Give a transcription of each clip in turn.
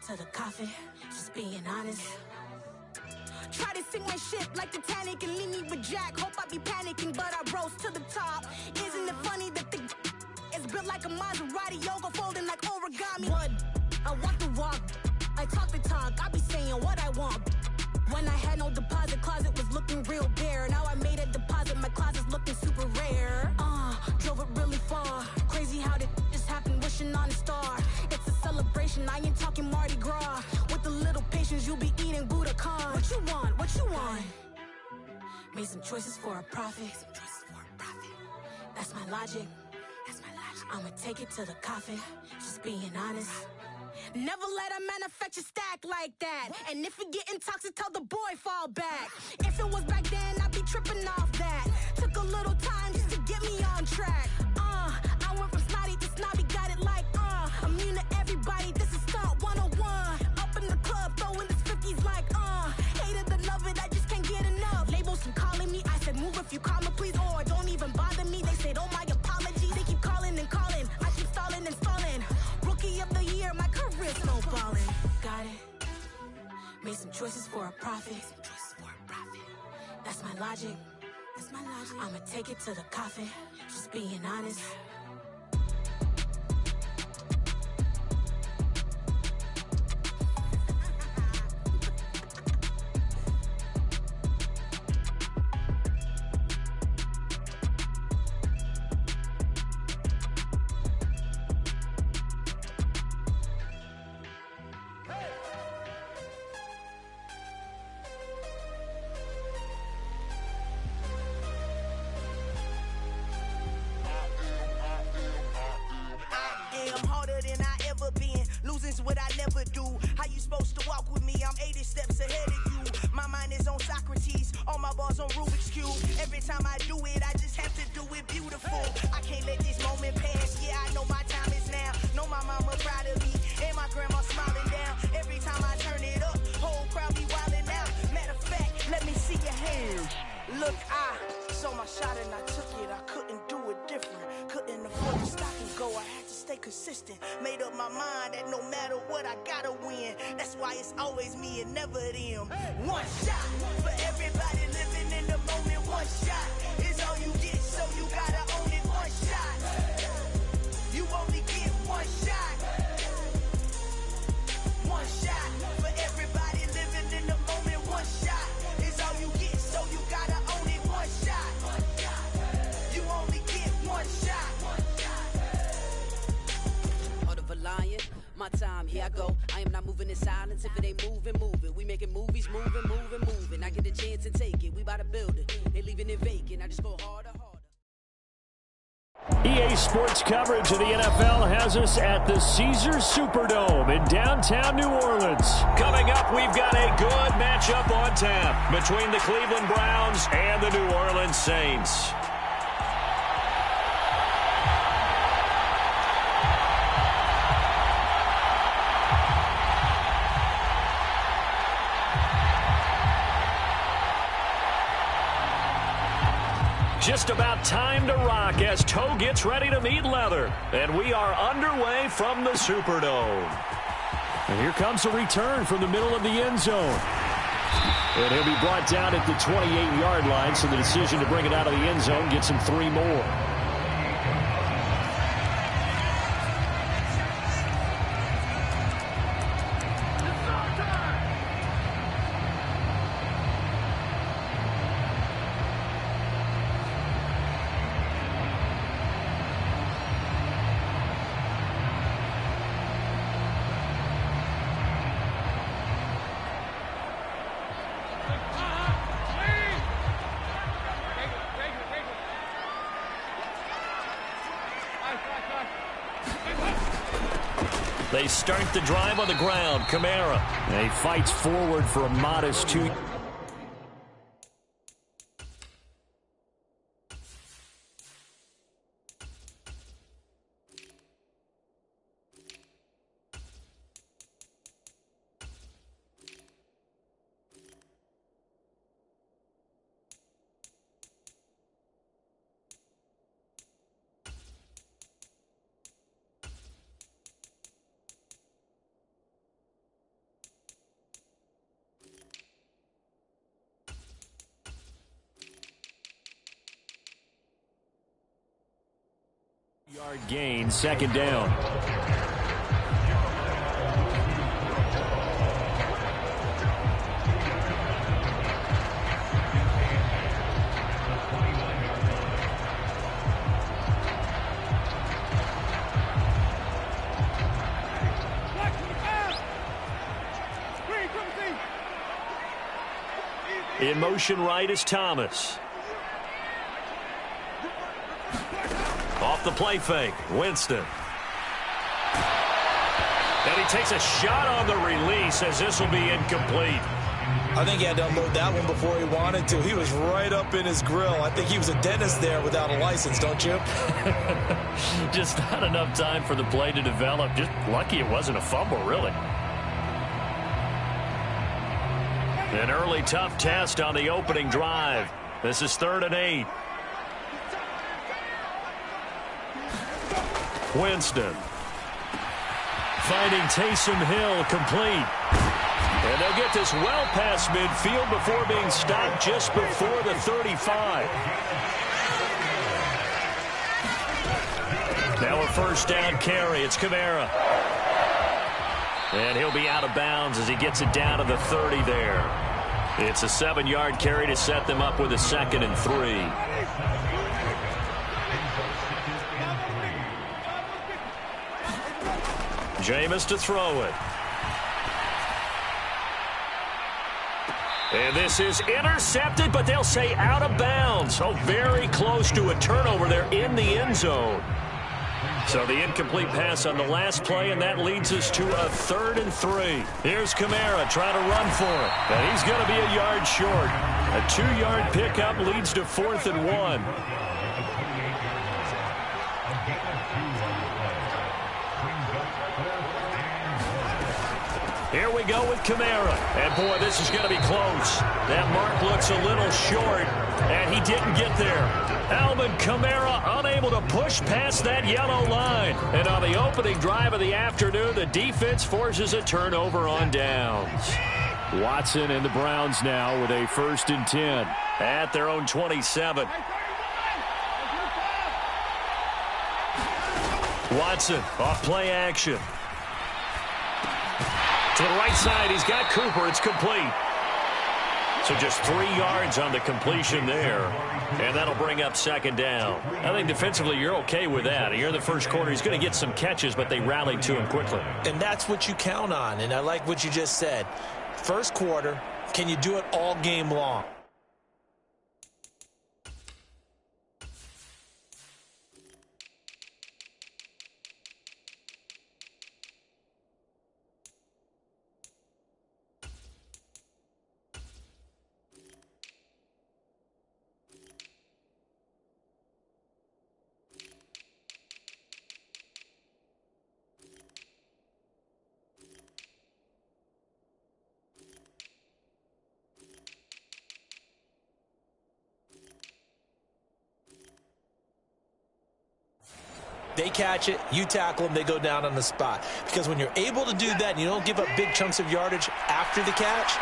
to the coffee, just being honest. Try to sink my ship like Titanic and leave me with Jack. Hope I be panicking, but I rose to the top. Isn't it funny that the is built like a Maserati, yoga folding like origami? What? I walk the walk, I talk the talk, I be saying what I want. When I had no deposit, closet was looking real bare. Now I made a deposit, my closet's looking super rare. Drove it really far. Crazy how did this happen, wishing on a star. It's a celebration, I ain't talking Mardi Gras. With a little patience, you'll be eating Budokan. What you want? What you want? Made some choices for a profit. That's my logic. I'ma take it to the coffee, just being honest. Never let a manufacture stack like that. And if it getting toxic, tell the boy fall back. If it was back then, I'd be tripping off that. Took a little time just to get me on track. I went from snotty to snobby, got it like, immune to everybody, this is stunt 101. Up in the club, throwing this 50s like, hate it, I love it, I just can't get enough. Labels from calling me, I said move if you call me, please, or don't even bother me. They said, oh my apology, they keep calling and calling. I keep stalling and stalling. Rookie of the year, my career snowballing. Got it. Made some choices for a profit. That's my logic. I'ma take it to the coffee, just being honest. Losing's what I never do. How you supposed to walk with me? I'm 80 steps ahead of you. My mind is on Socrates, all my bars on Rubik's Cube. Every time I do it, I just have to do it beautiful. I can't let this moment pass. Yeah, I know my time is now. Know my mama proud of me, and my grandma smiling down. Every time I turn it up, whole crowd be wilding out. Matter of fact, let me see your hands. Look, I saw my shot and I took it. I couldn't do it different. Couldn't afford to stop and go. I had to stay consistent. Made up my mind that no matter what, I gotta win. That's why it's always me and never them. One shot for everybody living in the moment. One shot is all you get, so you gotta own it. One shot. You only get one shot. One shot for everybody living in the moment. One shot is all you get, so you gotta own it. One shot. You only get one shot. Lion, my time, here I go. I am not moving in silence. If it ain't moving, move it. We making movies, moving. I get a chance to take it. We bout to build it. They leaving it vacant. I just go harder. EA Sports coverage of the NFL has us at the Caesars Superdome in downtown New Orleans. Coming up, we've got a good matchup on tap between the Cleveland Browns and the New Orleans Saints. Just about time to rock as toe gets ready to meet leather. And we are underway from the Superdome. And here comes a return from the middle of the end zone. And he'll be brought down at the 28-yard line, so the decision to bring it out of the end zone gets him 3 more. They start the drive on the ground. Kamara. And he fights forward for a modest 2. 7-yard gain, second down. In motion right is Thomas. Off the play fake, Winston. And he takes a shot on the release as this will be incomplete. I think he had to unload that one before he wanted to. He was right up in his grill. I think he was a dentist there without a license, don't you? Just not enough time for the play to develop. Just lucky it wasn't a fumble, really. An early tough test on the opening drive. This is 3rd and 8. Winston. Finding Taysom Hill complete. And they'll get this well past midfield before being stopped just before the 35. Now a first down carry. It's Kamara. And he'll be out of bounds as he gets it down to the 30 there. It's a 7-yard carry to set them up with a 2nd and 3. Jameis to throw it. And this is intercepted, but they'll say out of bounds. So very close to a turnover there in the end zone. So the incomplete pass on the last play, and that leads us to a 3rd and 3. Here's Kamara trying to run for it. And he's going to be a yard short. A 2-yard pickup leads to 4th and 1. Here we go with Kamara. And, boy, this is going to be close. That mark looks a little short, and he didn't get there. Alvin Kamara unable to push past that yellow line. And on the opening drive of the afternoon, the defense forces a turnover on downs. Watson and the Browns now with a 1st and 10 at their own 27. Watson off play action. To the right side, he's got Cooper. It's complete. So just 3 yards on the completion there. And that'll bring up 2nd down. I think defensively you're okay with that. You're in the first quarter. He's going to get some catches, but they rallied to him quickly. And that's what you count on. And I like what you just said. First quarter, can you do it all game long? They catch it, you tackle them, they go down on the spot. Because when you're able to do that and you don't give up big chunks of yardage after the catch,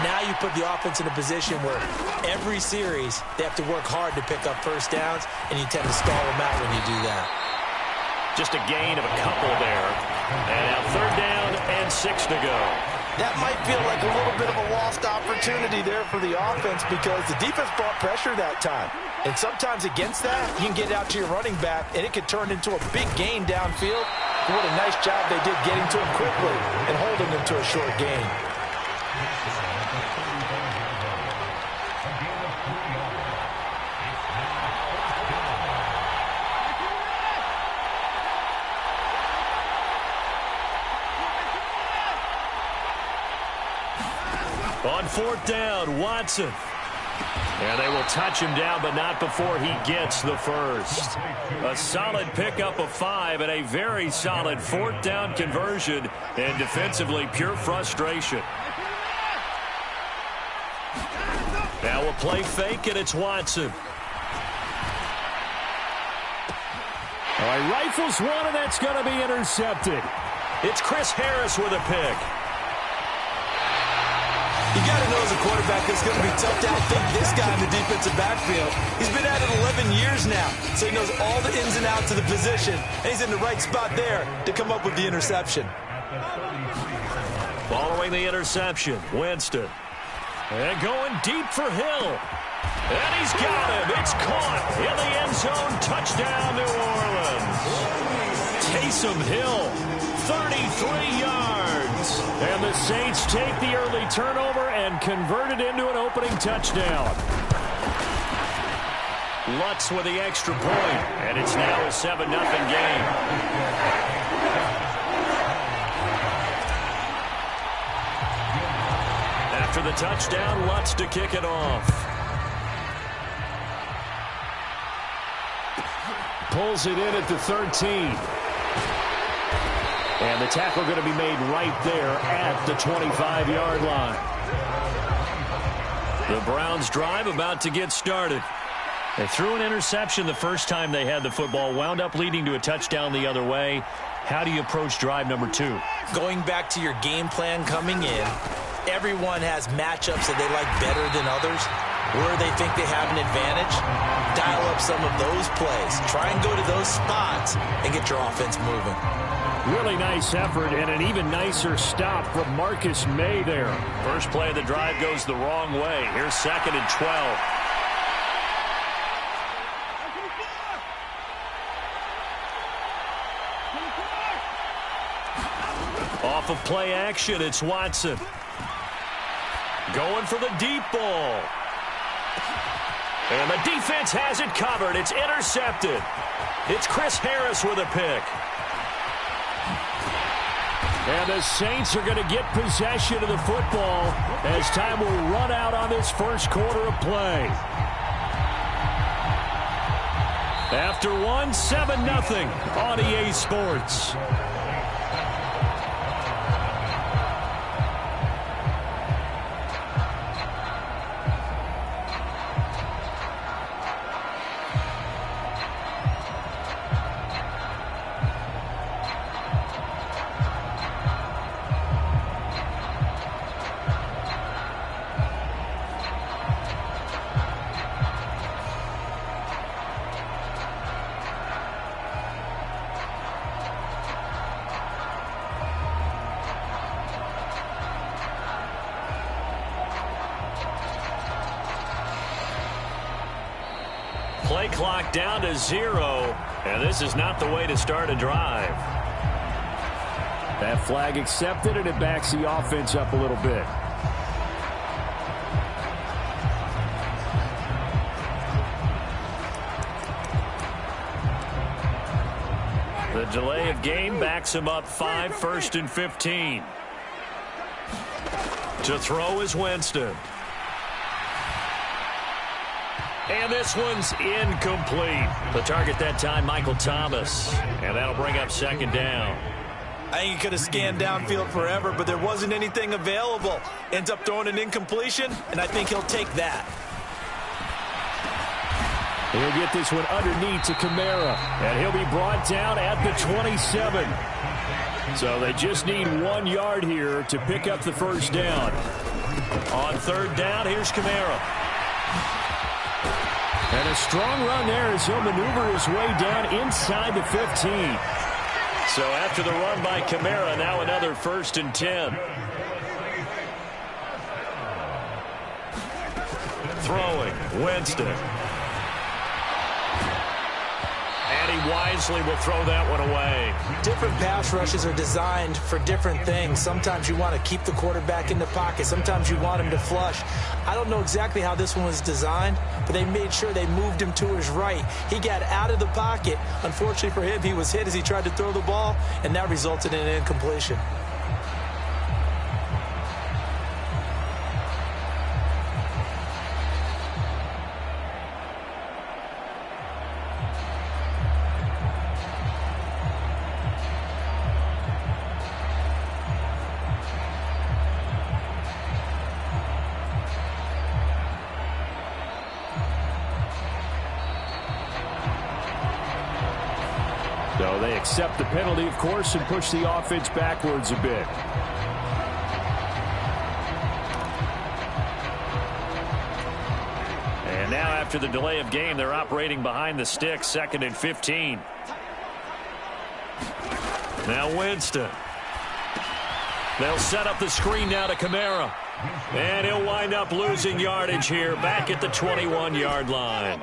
now you put the offense in a position where every series they have to work hard to pick up first downs, and you tend to stall them out when you do that. Just a gain of a couple there. And now 3rd down and 6 to go. That might feel like a little bit of a lost opportunity there for the offense because the defense brought pressure that time. And sometimes against that, you can get out to your running back, and it could turn into a big gain downfield. What a nice job they did getting to him quickly and holding him to a short gain. On 4th down, Watson. And they will touch him down, but not before he gets the first. A solid pickup of 5 and a very solid 4th down conversion. And defensively, pure frustration. Now a play fake, and it's Watson. All right, rifles one, and that's going to be intercepted. It's Chris Harris with a pick. You got to know as a quarterback it's going to be tough to outthink this guy in the defensive backfield. He's been at it 11 years now, so he knows all the ins and outs of the position, and he's in the right spot there to come up with the interception. Following the interception, Winston. And going deep for Hill. And he's got him. It's caught in the end zone. Touchdown, New Orleans. Taysom Hill, 33 yards. And the Saints take the early turnover and convert it into an opening touchdown. Lutz with the extra point, and it's now a 7-0 game. After the touchdown, Lutz to kick it off. Pulls it in at the 13. And the tackle going to be made right there at the 25-yard line. The Browns drive about to get started. They threw an interception the first time they had the football, wound up leading to a touchdown the other way. How do you approach drive number 2? Going back to your game plan coming in, everyone has matchups that they like better than others. Where they think they have an advantage, dial up some of those plays. Try and go to those spots and get your offense moving. Really nice effort and an even nicer stop from Marcus May there. First play of the drive goes the wrong way. Here's 2nd and 12. Off of play action, it's Watson. Going for the deep ball. And the defense has it covered. It's intercepted. It's Chris Harris with a pick. And the Saints are going to get possession of the football as time will run out on this first quarter of play. After 7-0 on EA Sports. Play clock down to 0, and this is not the way to start a drive. That flag accepted, and it backs the offense up a little bit. The delay of game backs him up 5, 1st and 15. To throw is Winston. And this one's incomplete. The target that time, Michael Thomas. And that'll bring up 2nd down. I think he could have scanned downfield forever, but there wasn't anything available. Ends up throwing an incompletion, and I think he'll take that. He'll get this one underneath to Kamara, and he'll be brought down at the 27. So they just need 1 yard here to pick up the first down. On 3rd down, here's Kamara. And a strong run there as he'll maneuver his way down inside the 15. So after the run by Kamara, now another 1st and 10. Throwing, Winston. And he wisely will throw that one away. Different pass rushes are designed for different things. Sometimes you want to keep the quarterback in the pocket. Sometimes you want him to flush. I don't know exactly how this one was designed, but they made sure they moved him to his right. He got out of the pocket. Unfortunately for him, he was hit as he tried to throw the ball, and that resulted in an incompletion. So they accept the penalty, of course, and push the offense backwards a bit. now after the delay of game, they're operating behind the sticks, 2nd and 15. Now Winston. They'll set up the screen now to Kamara. And he'll wind up losing yardage here back at the 21-yard line.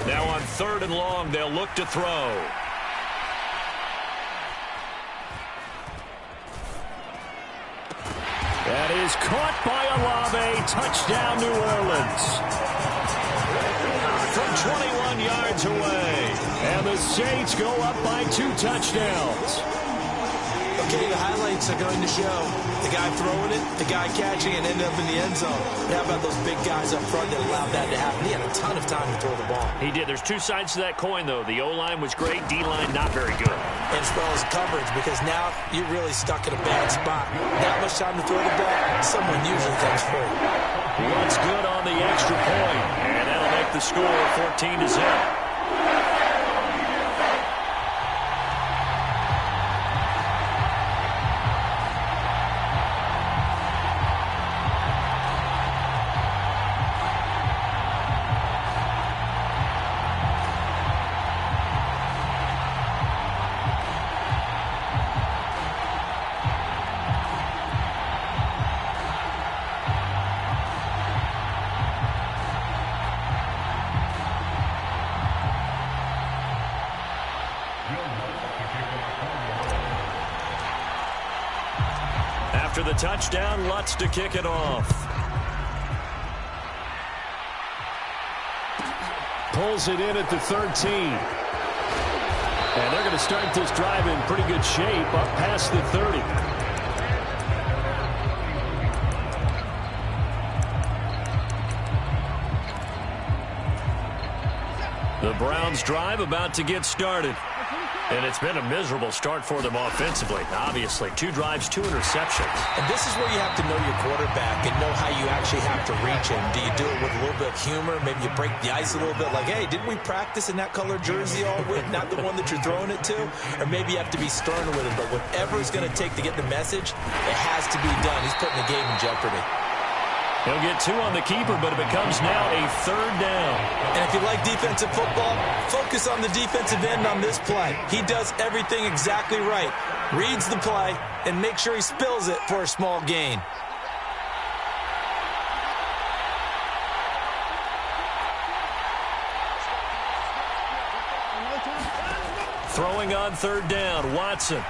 Now on 3rd and long, they'll look to throw. That is caught by Olave. Touchdown, New Orleans. From 21 yards away. And the Saints go up by 2 touchdowns. Okay, the highlights are going to show the guy throwing it, the guy catching it, and ended up in the end zone. But how about those big guys up front that allowed that to happen? He had a ton of time to throw the ball. He did. There's 2 sides to that coin, though. The O-line was great. D-line not very good. And as well as coverage, because now you're really stuck in a bad spot. That much time to throw the ball, someone usually comes free. What's good on the extra point, and that'll make the score 14-0. After the touchdown, Lutz to kick it off. Pulls it in at the 13. And they're going to start this drive in pretty good shape up past the 30. The Browns drive about to get started. And it's been a miserable start for them offensively. Obviously, 2 drives, 2 interceptions. And this is where you have to know your quarterback and know how you actually have to reach him. Do you do it with a little bit of humor? Maybe you break the ice a little bit like, hey, didn't we practice in that color jersey all week? Not the one that you're throwing it to? Or maybe you have to be stern with him. But whatever it's going to take to get the message, it has to be done. He's putting the game in jeopardy. He'll get 2 on the keeper, but it becomes now a 3rd down. And if you like defensive football, focus on the defensive end on this play. He does everything exactly right. Reads the play and make sure he spills it for a small gain. Throwing on 3rd down, Watson.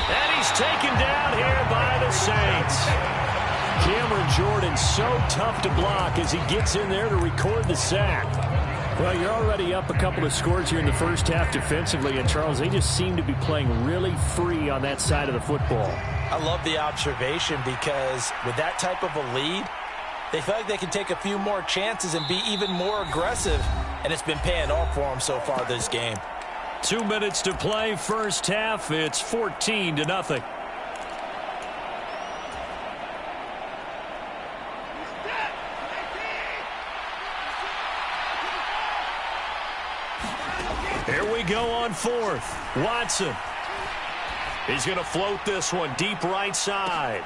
And he's taken down here by the Saints. Cameron Jordan so tough to block as he gets in there to record the sack. Well, you're already up a couple of scores here in the first half defensively, and Charles, they just seem to be playing really free on that side of the football. I love the observation because with that type of a lead, they feel like they can take a few more chances and be even more aggressive, and it's been paying off for them so far this game. 2 minutes to play, first half. It's 14-0. Here we go on 4th. Watson. He's going to float this one deep right side.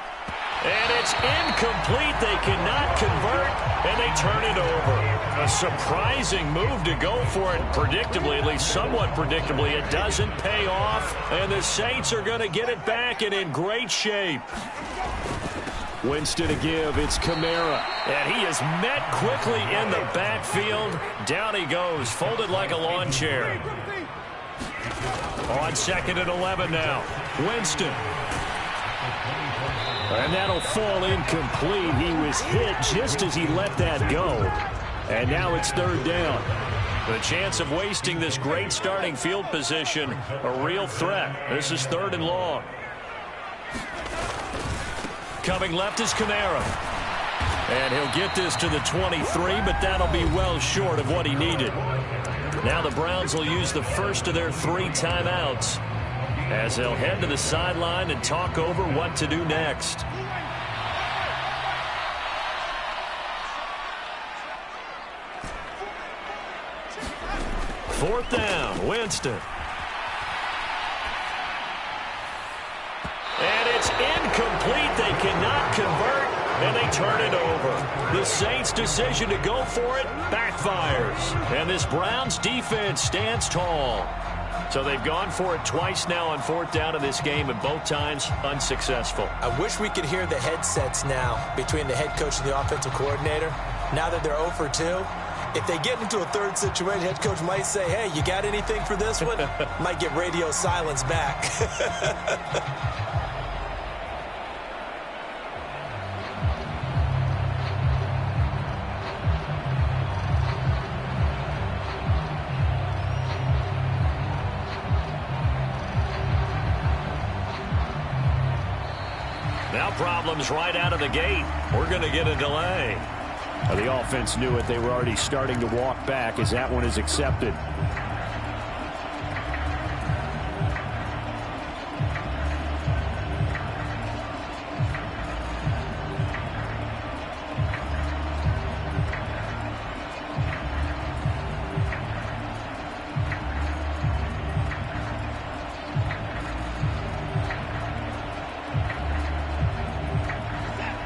And it's incomplete. They cannot convert, and they turn it over. A surprising move to go for it. Predictably, at least somewhat predictably, it doesn't pay off. And the Saints are going to get it back and in great shape. Winston to give. It's Kamara. And he is met quickly in the backfield. Down he goes, folded like a lawn chair. On 2nd and 11 now. Winston. And that'll fall incomplete. He was hit just as he let that go. And now it's 3rd down. The chance of wasting this great starting field position, a real threat. This is 3rd and long. Coming left is Kamara. And he'll get this to the 23, but that'll be well short of what he needed. Now the Browns will use the first of their 3 timeouts as they'll head to the sideline and talk over what to do next. Fourth down, Winston. And it's incomplete. They cannot convert. The Saints' decision to go for it backfires. And this Browns defense stands tall. So they've gone for it twice now on 4th down in this game, and both times unsuccessful. I wish we could hear the headsets now between the head coach and the offensive coordinator. Now that they're 0 for 2, if they get into a third situation, head coach might say, hey, you got anything for this one? Might get radio silence back. Now problems right out of the gate. We're going to get a delay. The offense knew it. They were already starting to walk back as that one is accepted.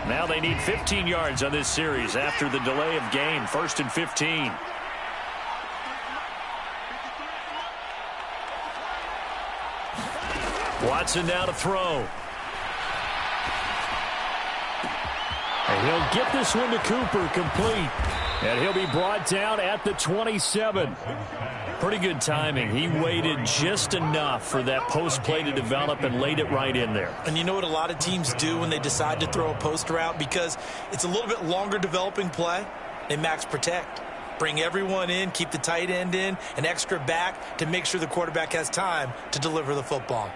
Now they need 15 yards on this series after the delay of game. 1st and 15. Watson now to throw. And he'll get this one to Cooper, complete. And he'll be brought down at the 27. Pretty good timing. He waited just enough for that post play to develop and laid it right in there. And you know what a lot of teams do when they decide to throw a post route? Because it's a little bit longer developing play. They max protect. Bring everyone in, keep the tight end in, an extra back to make sure the quarterback has time to deliver the football.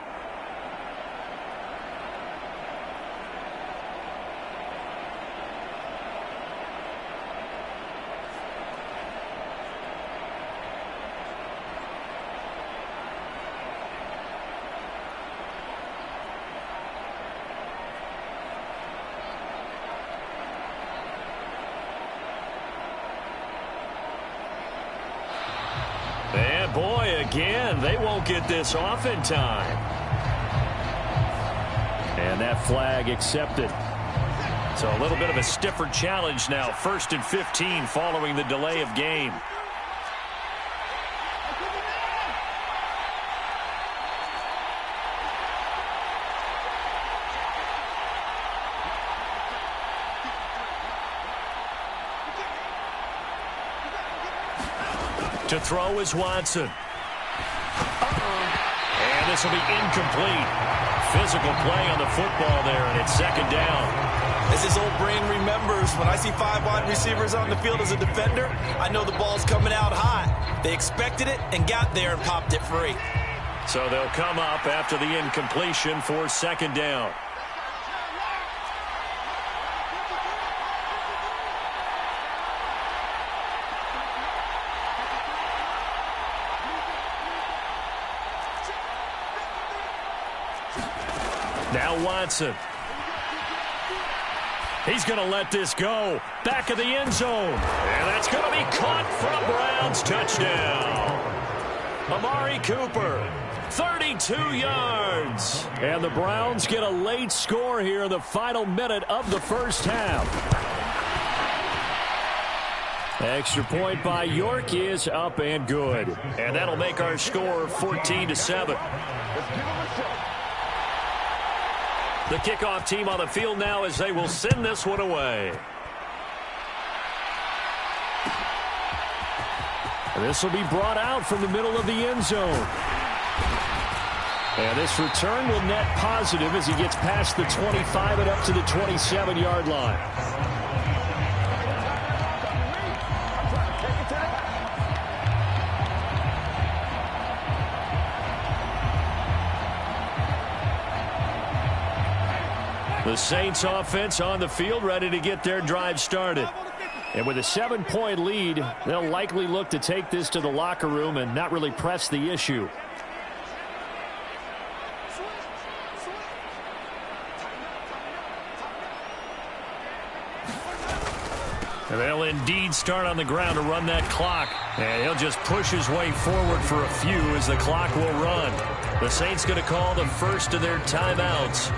And boy, again, they won't get this off in time. And that flag accepted. So a little bit of a stiffer challenge now. 1st and 15 following the delay of game. To throw is Watson. And this will be incomplete. Physical play on the football there, and it's 2nd down. As his old brain remembers, when I see 5 wide receivers on the field as a defender, I know the ball's coming out hot. They expected it and got there and popped it free. So they'll come up after the incompletion for 2nd down. Now Watson. He's going to let this go. Back of the end zone. And that's going to be caught for a Browns touchdown. Amari Cooper, 32 yards. And the Browns get a late score here in the final minute of the first half. Extra point by York is up and good. And that'll make our score 14-7. The kickoff team on the field now as they will send this one away. And this will be brought out from the middle of the end zone. And this return will net positive as he gets past the 25 and up to the 27-yard line. The Saints offense on the field ready to get their drive started. And with a 7-point lead, they'll likely look to take this to the locker room and not really press the issue. And they'll indeed start on the ground to run that clock. And he'll just push his way forward for a few as the clock will run. The Saints going to call the first of their timeouts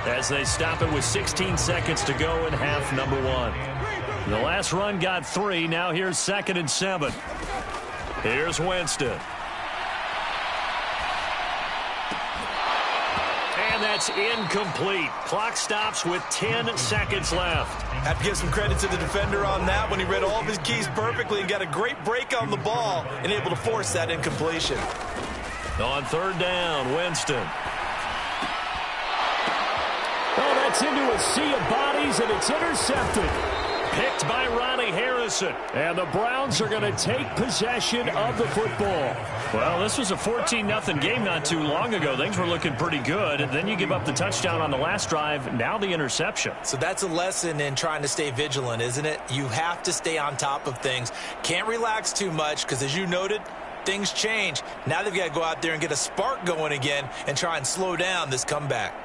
as they stop it with 16 seconds to go in half number one. The last run got 3. Now here's 2nd and 7. Here's Winston. And that's incomplete. Clock stops with 10 seconds left. Have to give some credit to the defender on that when he read all of his keys perfectly and got a great break on the ball and able to force that incompletion. On 3rd down, Winston. Oh, that's into a sea of bodies, and it's intercepted. Picked by Ronnie Harrison. And the Browns are going to take possession of the football. Well, this was a 14-0 game not too long ago. Things were looking pretty good. And then you give up the touchdown on the last drive. Now the interception. So that's a lesson in trying to stay vigilant, isn't it? You have to stay on top of things. Can't relax too much because, as you noted, things change. Now they've got to go out there and get a spark going again and try and slow down this comeback.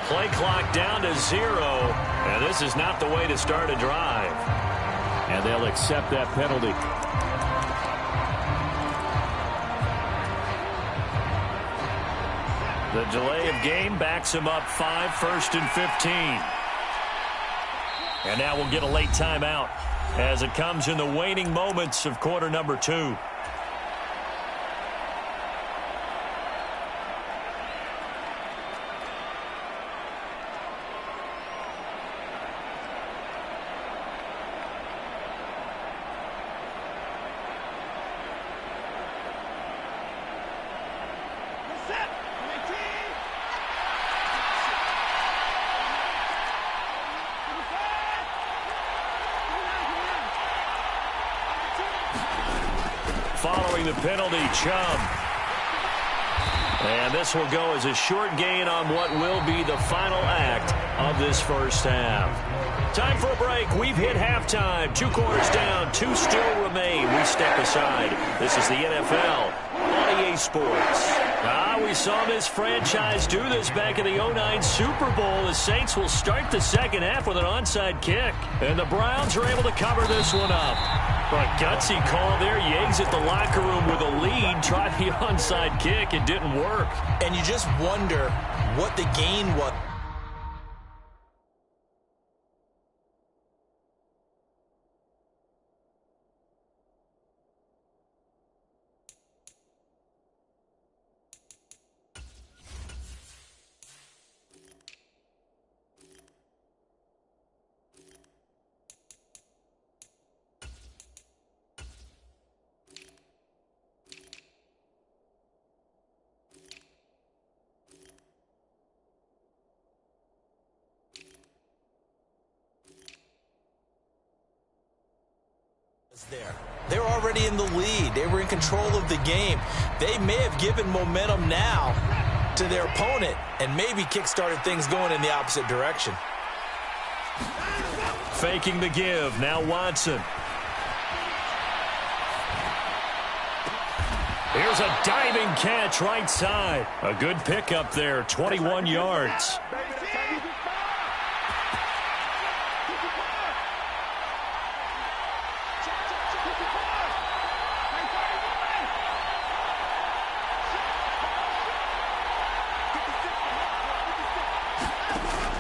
Play clock down to 0. And this is not the way to start a drive. And they'll accept that penalty. The delay of game backs him up 5, 1st and 15. And now we'll get a late timeout as it comes in the waning moments of quarter number 2. Following the penalty, Chubb. And this will go as a short gain on what will be the final act of this first half. Time for a break. We've hit halftime. 2 quarters down, 2 still remain. We step aside. This is the NFL on EA Sports. We saw this franchise do this back in the 2009 Super Bowl. The Saints will start the second half with an onside kick. And the Browns are able to cover this one up. But gutsy call there. You exit the locker room with a lead. Try the onside kick. It didn't work. And you just wonder what the gain was. They're already in the lead. They were in control of the game. They may have given momentum now to their opponent and maybe kick-started things going in the opposite direction. Faking the give. Now Watson. Here's a diving catch right side. A good pickup there, 21 yards.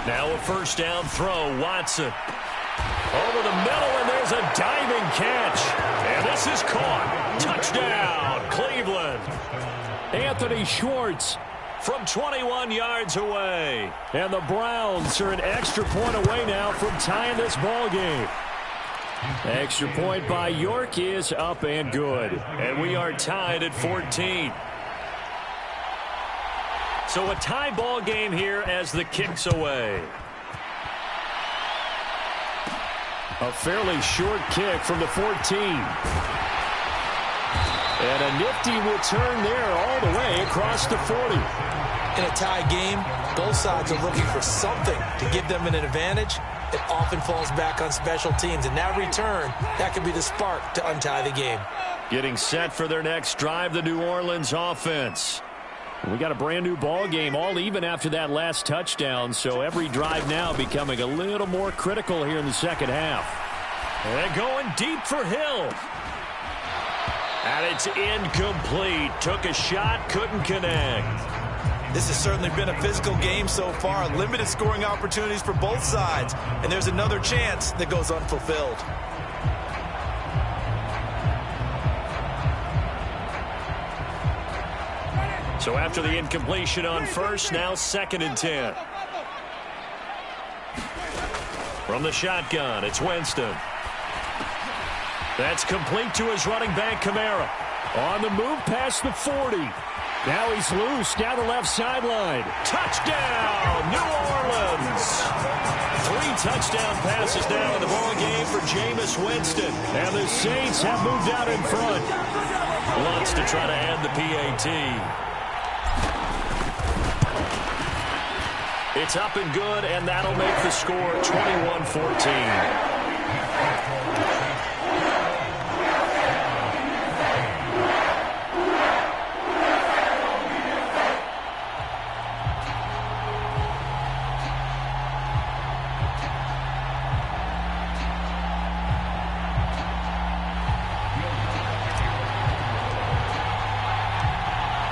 Now a first down throw, Watson. Over the middle, and there's a diving catch. And this is caught. Touchdown, Cleveland. Anthony Schwartz from 21 yards away. And the Browns are an extra point away now from tying this ball game. Extra point by York is up and good. And we are tied at 14. So a tie ball game here as the kick's away. A fairly short kick from the 14. And a nifty return there all the way across the 40. In a tie game, both sides are looking for something to give them an advantage. It often falls back on special teams. And that return, that could be the spark to untie the game. Getting set for their next drive, the New Orleans offense. We got a brand new ball game, all even after that last touchdown, so every drive now becoming a little more critical here in the second half. And going deep for Hill. And it's incomplete. Took a shot, couldn't connect. This has certainly been a physical game so far. Limited scoring opportunities for both sides. And there's another chance that goes unfulfilled. So after the incompletion on first, now 2nd and 10. From the shotgun, it's Winston. That's complete to his running back, Kamara. On the move past the 40. Now he's loose down the left sideline. Touchdown, New Orleans. 3 touchdown passes now in the ball game for Jameis Winston. And the Saints have moved out in front. Wants to try to end the PAT. It's up and good, and that'll make the score 21-14.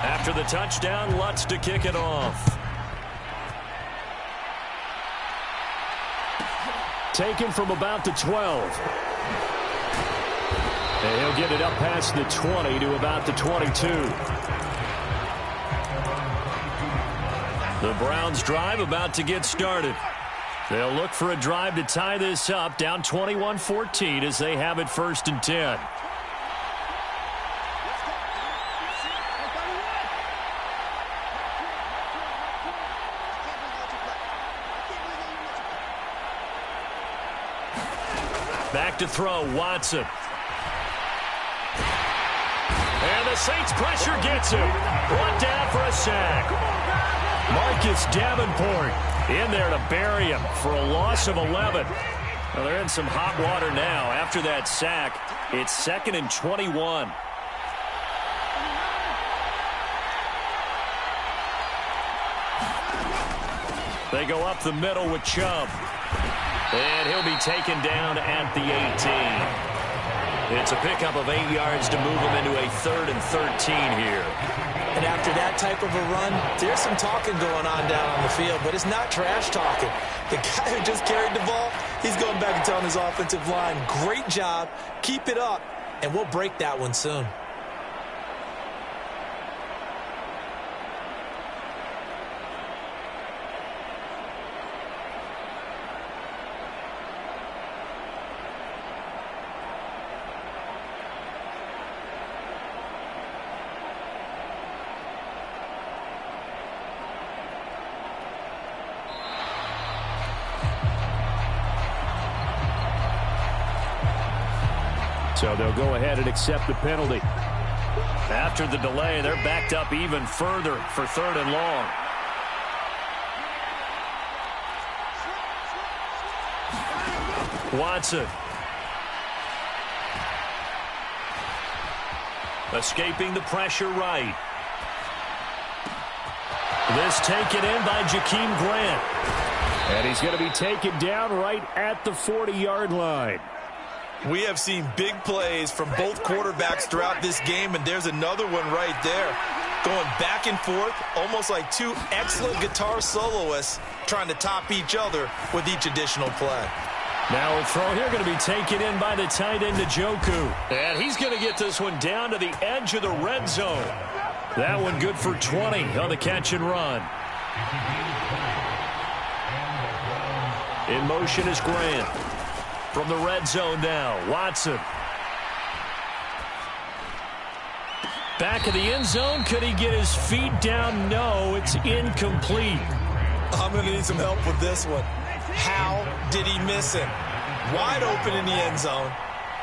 After the touchdown, Lutz to kick it off. Taken from about the 12. And he'll get it up past the 20 to about the 22. The Browns drive about to get started. They'll look for a drive to tie this up, down 21-14 as they have it 1st and 10. Back to throw, Watson. And the Saints pressure gets him. Brought down for a sack. Marcus Davenport in there to bury him for a loss of 11. Well, they're in some hot water now. After that sack, it's 2nd and 21. They go up the middle with Chubb. And he'll be taken down at the 18. It's a pickup of 8 yards to move him into a 3rd and 13 here. And after that type of a run, there's some talking going on down on the field, but it's not trash talking. The guy who just carried the ball, he's going back and telling his offensive line, great job, keep it up, and we'll break that one soon. So they'll go ahead and accept the penalty. After the delay, they're backed up even further for 3rd and long. Watson. Escaping the pressure right. This taken in by Jakeem Grant. And he's going to be taken down right at the 40-yard line. We have seen big plays from both quarterbacks throughout this game, and there's another one right there. Going back and forth, almost like 2 excellent guitar soloists trying to top each other with each additional play. Now a throw here going to be taken in by the tight end, Njoku. And he's going to get this one down to the edge of the red zone. That one good for 20 on the catch and run. In motion is Grant. From the red zone now, Watson. Back of the end zone. Could he get his feet down? No, it's incomplete. I'm going to need some help with this one. How did he miss him? Wide open in the end zone.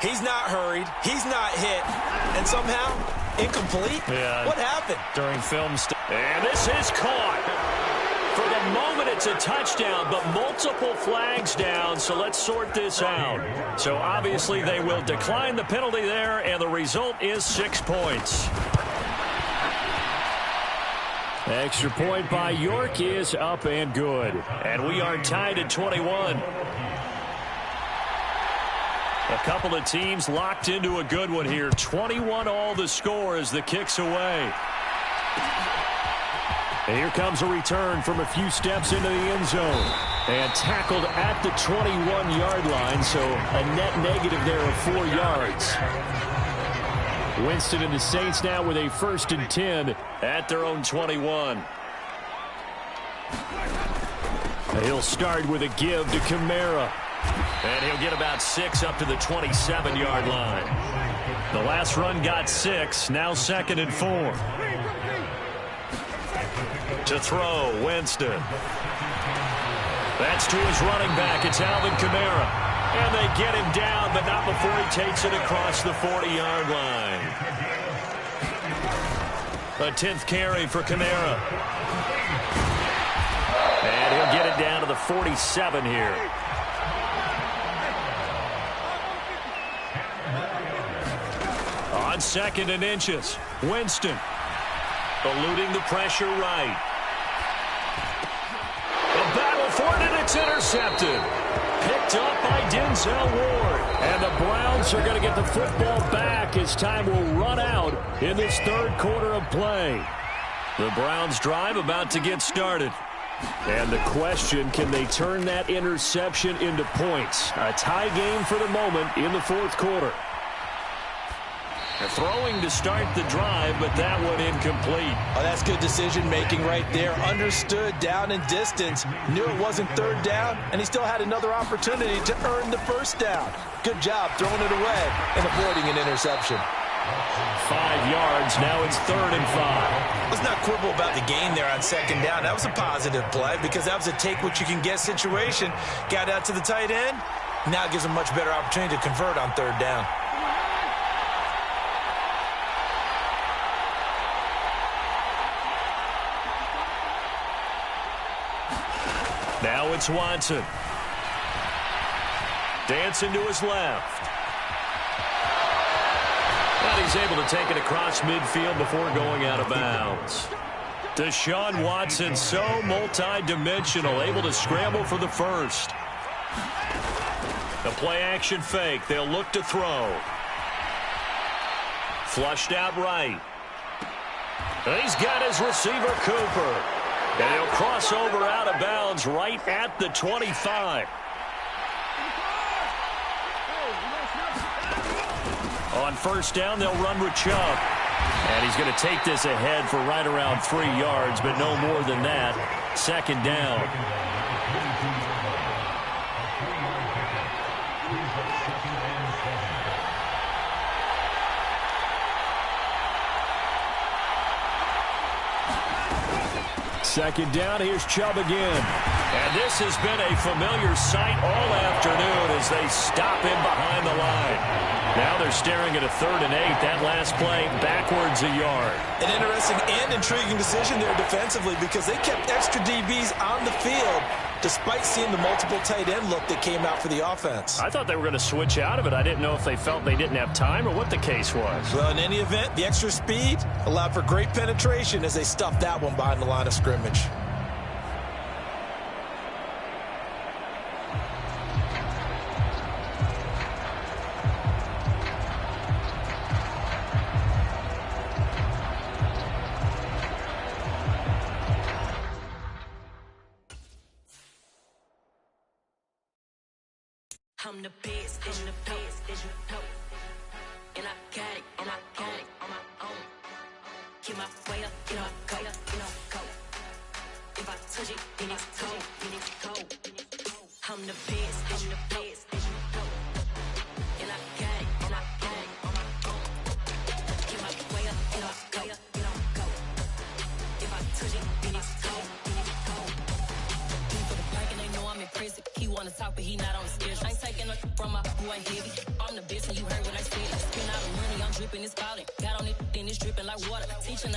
He's not hurried. He's not hit. And somehow, incomplete? Yeah. What happened? During film. And this is caught. For the moment, it's a touchdown, but multiple flags down, so let's sort this out. So obviously they will decline the penalty there, and the result is 6 points. Extra point by York is up and good. And we are tied at 21. A couple of teams locked into a good one here. 21 all the score as the kick's away. And here comes a return from a few steps into the end zone. And tackled at the 21-yard line, so a net negative there of 4 yards. Winston and the Saints now with a 1st and 10 at their own 21. He'll start with a give to Kamara. And he'll get about 6 up to the 27-yard line. The last run got 6, now 2nd and 4. To throw, Winston. That's to his running back. It's Alvin Kamara. And they get him down, but not before he takes it across the 40-yard line. A 10th carry for Kamara. And he'll get it down to the 47 here. On 2nd and inches, Winston eluding the pressure right. A battle for it, and it's intercepted. Picked up by Denzel Ward. And the Browns are going to get the football back as time will run out in this 3rd quarter of play. The Browns drive about to get started. And the question, can they turn that interception into points? A tie game for the moment in the 4th quarter. Throwing to start the drive, but that one incomplete. Oh, that's good decision-making right there. Understood down and distance. Knew it wasn't 3rd down, and he still had another opportunity to earn the 1st down. Good job throwing it away and avoiding an interception. 5 yards. Now it's 3rd and 5. Let's not quibble about the gain there on 2nd down. That was a positive play because that was a take-what-you-can-get situation. Got out to the tight end. Now gives him a much better opportunity to convert on 3rd down. Now it's Watson. Dancing to his left. And he's able to take it across midfield before going out of bounds. Deshaun Watson, so multi-dimensional, able to scramble for the 1st. The play-action fake. They'll look to throw. Flushed out right. And he's got his receiver, Cooper. And he'll cross over out of bounds right at the 25. On 1st down, they'll run with Chubb. And he's going to take this ahead for right around 3 yards, but no more than that. 2nd down. Second down, here's Chubb again. And this has been a familiar sight all afternoon as they stop him behind the line. Now they're staring at a 3rd and 8. That last play backwards a yard. An interesting and intriguing decision there defensively because they kept extra DBs on the field despite seeing the multiple tight end look that came out for the offense. I thought they were going to switch out of it. I didn't know if they felt they didn't have time or what the case was. Well, in any event, the extra speed allowed for great penetration as they stuffed that one behind the line of scrimmage. I'm the best, I'm the best, as you know. And I got it, and I got it on my own. Get my way up, get up, go, go. If I touch it, then it's cold, then it's cold. I'm the best, I'm the best, as you know. And I got it, and I got it on my own. Get my way up, get up, go. If I touch it, then it's cold, then it's cold. He for the plank and they know I'm in prison. He wanna talk, but he not on the schedule. I ain't taking no from my who ain't heavy. I'm the best and you heard what I said. Spend all the money, I'm dripping, it's falling. Got on it, then it's dripping like water. Teaching